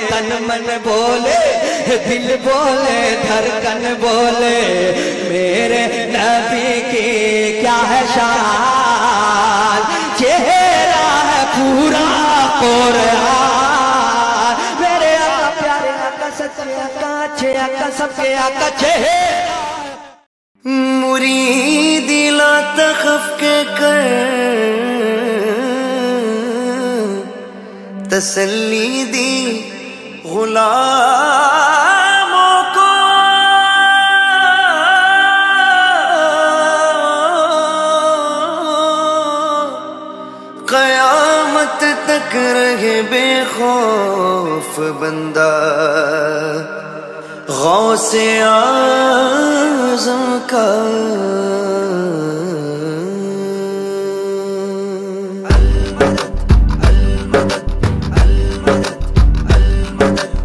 तन मन बोले, दिल बोले, धड़कन बोले, मेरे नबी की क्या है शान, चेहरा है पूरा कुरान। मेरे आका प्यारे आका सच्चे आका अच्छे आका सबके आका चेहरा। मुरीदी ला तखफ के कर, तसल्ली दी गुलामों को, क़यामत तक रहे बेखौफ बंदा गौसे आज़म का।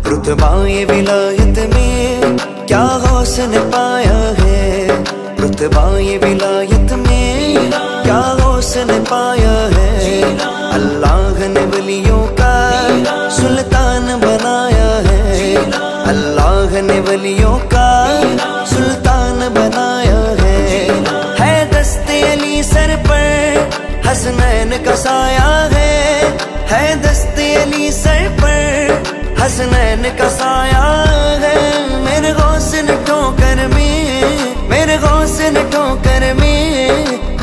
रुतबाए विलायत में क्या गौस ने पाया है, रुतबाए विलायत में क्या गौस ने पाया है। अल्लाह ने वलियों का सुल्तान बनाया है, अल्लाह ने वलियों का सुल्तान बनाया है दस्ते अली सर पर हसनैन का साया है दस्ते अली सर पर हसनैन का साया है। मेरे गौस ने ठोकर में, मेरे गौस ने ठोकर में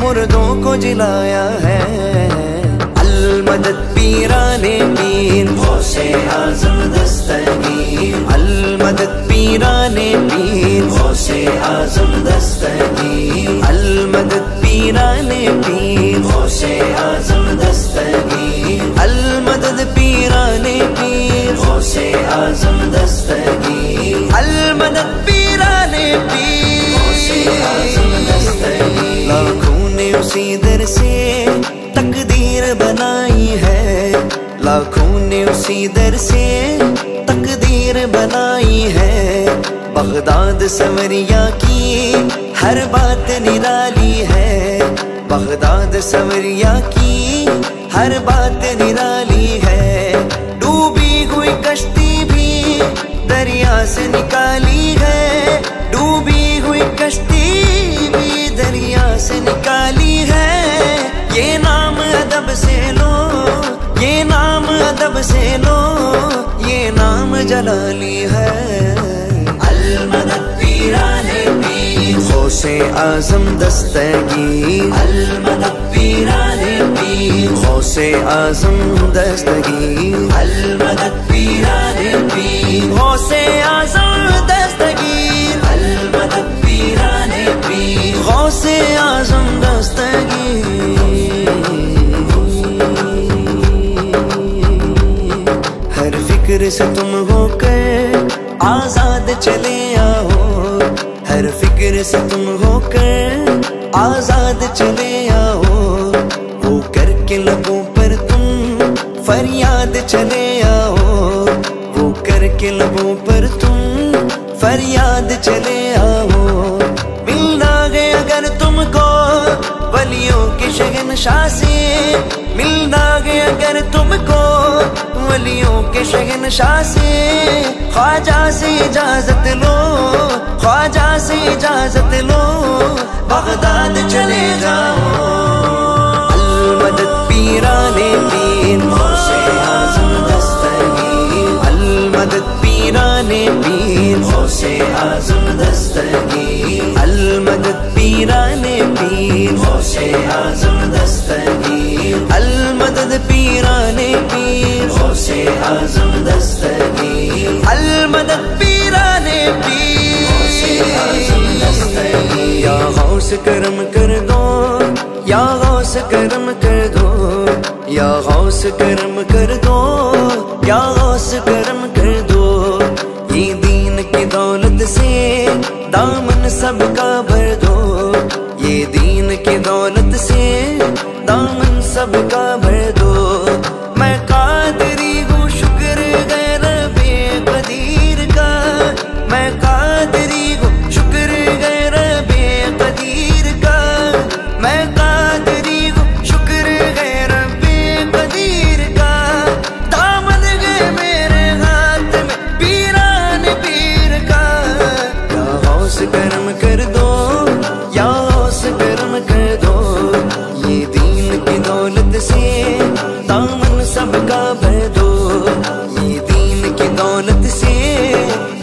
मुर्दों को जिलाया है। अलमदद पीराने पीर गौसे आज़म दस्तगीर, अलमदद पीराने पीर गौसे आज़म दस्तगीर, अलमदद पीराने पीर गौसे आज़म दस्तगीर, अलमदद पीराने पीर गौसे आज़म दस्तगीर, अलमदद पीराने पीर गौसे आज़म दस्तगीर। लाखों ने उसी दर से तकदीर बनाई है, लाखों ने उसी दर से तकदीर बनाई है। बगदाद सवरिया की हर बात निराली है, बगदाद सवरिया की हर बात निराली है। डूबी हुई कश्ती भी दरिया से निकाली है, डूबी हुई कश्ती भी दरिया से निकाली है। ये नाम अदब से लो, ये नाम अदब से लो, ये नाम जलाली है। अलमदद पीराने पीर गौसे आज़म दस्तगीर, अलमदद पीराने पीर गौसे आज़म दस्तगीर, अलमदद पीराने पीर गौसे आज़म दस्तगीर, अलमदद पीराने पीर गौसे आज़म दस्तगीर। हर फिक्र से तुम होकर आजाद चले आओ, हर फिक्र से तुम होकर आजाद चले आओ। वो करके लबों पर तुम फरियाद चले आओ, वो करके लबों पर तुम फरियाद चले आओ। मिलना गए अगर तुमको वलियों के शहंशाह से, मिलना गए अगर तुमको वलियों के शहंशाह से। ख्वाजा से इजाजत लो, ख्वाजा से इजाजत लो, बगदाद चले जाओ। अलमदद पीराने पीर गौसे आज़म दस्तगीर, अलमदद पीराने पीर गौसे आज़म दस्तगीर, अलमदद पीराने पीर गौसे आज़म दस्तगीर, अलमदद पीराने पीर गौसे आज़म दस्तगीर, अलमदद पीराने पीर गौसे आज़म दस्तगीर। या गौस करम कर दो, या गौस करम कर दो, या गौस करम कर दो, या गौस करम कर दो। ये दीन की दौलत से दामन सबका भर दो, ये दीन की दौलत से दामन सबका भर दो। मैं कादरी हूँ शुक्र गैर बेकदीर का, मैं कादरी हूँ शुक्र गैर बेकदीर का, मैं कादरी हूँ शुक्र गैर बेकदीर का। दामन गए मेरे हाथ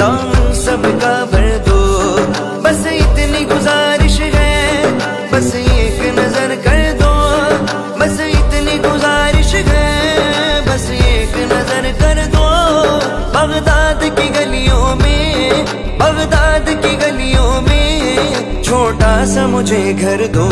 दामन सबका भर दो। बस इतनी गुजारिश है, बस एक नजर कर दो। बस इतनी गुजारिश है, बस एक नजर कर दो। बगदाद की गलियों में, बगदाद की गलियों में छोटा सा मुझे घर दो।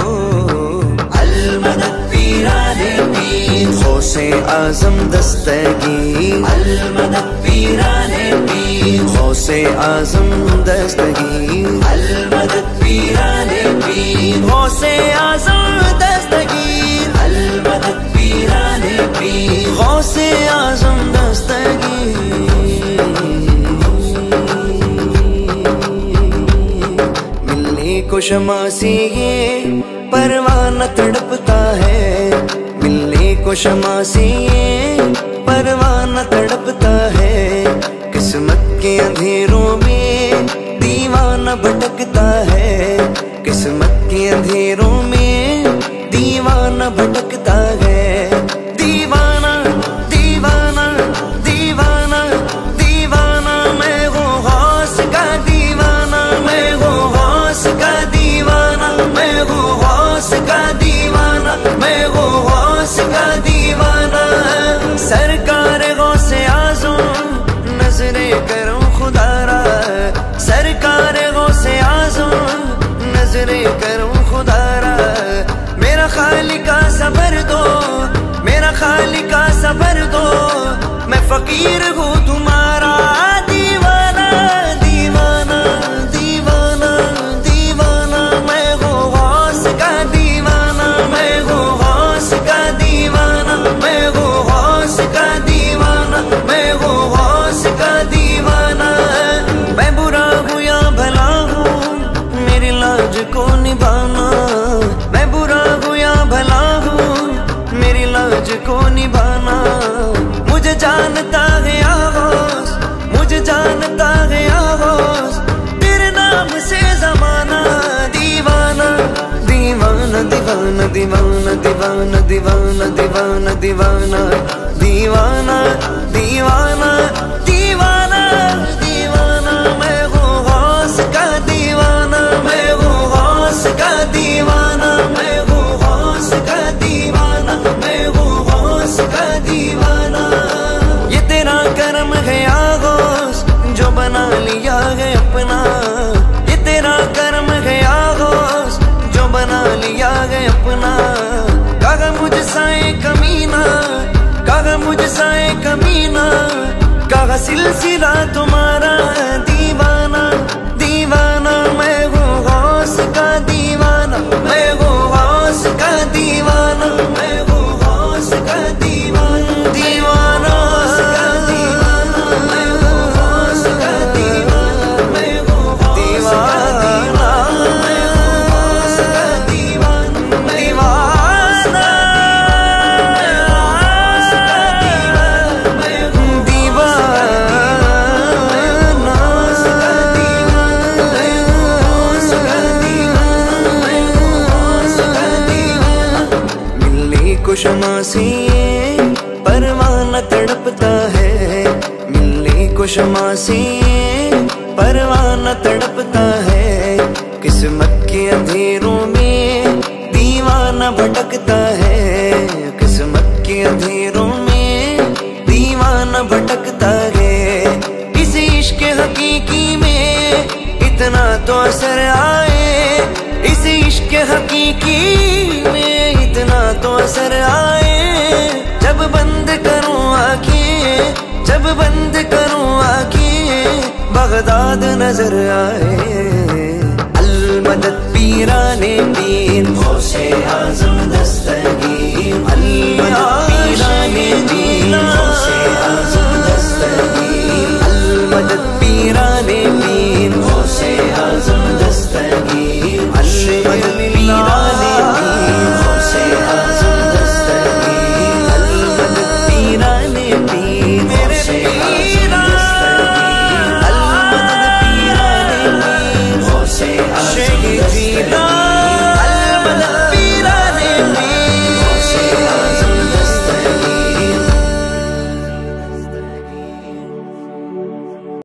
अल-मदद पीराने पीर गौसे आजम दस्तगीर। अल-मदद पीराने पीर गौसे आजम दस्तगीर। अल-मदद पीराने पीर गौसे आजम दस्तगीर। अल-मदद पीराने पीर गौसे आजम दस्तगीर। मिलने को शमा से ये परवाना तड़पता है। मिलने को शमा से ये परवाना तड़पता है। किस्मत के अंधेरों में दीवाना भटकता है। किस्मत के अंधेरों में दीवाना भटकता है। दीवाना दीवाना दीवाना दीवाना मैं वो गौस का दीवाना। मैं वो गौस का दीवाना। मैं वो गौस का दीवाना। मैं वो गौस का दीवाना। सरकार गौसे आज़म नजरे करूं खुदारा। सरकार गौसे आज़म नजरे करूं खुदारा। मेरा खालिका सबर दो, मेरा खालिका सबर दो। मैं फकीर हूँ तुम्हारा दीवाना। दीवाना दीवाना दीवाना मैं वो गौस का दीवाना। मैं वो गौस का दीवाना। मैं वो गौस का दीवाना। मैं वो गौस का दीवाना। मैं बुरा हूँ या भला हूँ मेरी लाज को निभाना। मैं बुरा हूँ या भला हूँ मेरी लाज को निभाना। मुझे जानता है आगोश, मुझे जानता है आगोश तेरे नाम से जमाना। दीवाना दीवाना दीवाना दीवाना दीवाना दीवाना दीवाना दीवाना दीवाना दीवाना दीवाना दीवाना मैं वो गौस का दीवाना। मैं वो गौस का दीवाना। मैं वो गौस का दीवाना। मैं वो गौस का दीवाना। ये तेरा करम है आगोश जो बना लिया है अपना। ये तेरा करम है आगोश जो बना लिया है अपना। कागा मुझसा एक कमीना, कागा मुझसा एक कमीना। कागा सिलसिला तुम्हारा दीवाना। दीवाना मैं वो गौस का दीवाना। मैं वो गौस का दीवाना। मैं वो गौस का दीवाना। दीवाना मैं वो गौस का दीवाना। मैं वो गौस का दीवाना। मैं वो गौस का दीवाना। दीवाना शमा से परवाना तड़पता है। मिलने को शमा से परवाना तड़पता है। किस्मत के अंधेरों में दीवाना भटकता है। किस्मत के अंधेरों में दीवाना भटकता है। इस इश्क हकीकी में इतना तो असर आए। इस इश्क हकीकी में इतना तो असर आए। जब बंद करूं आँखें, जब बंद करूं आँखें बगदाद नजर आए। अल-मदद पीराने पीर गौसे आज़म दस्तगीर। अल-मदद पीराने पीर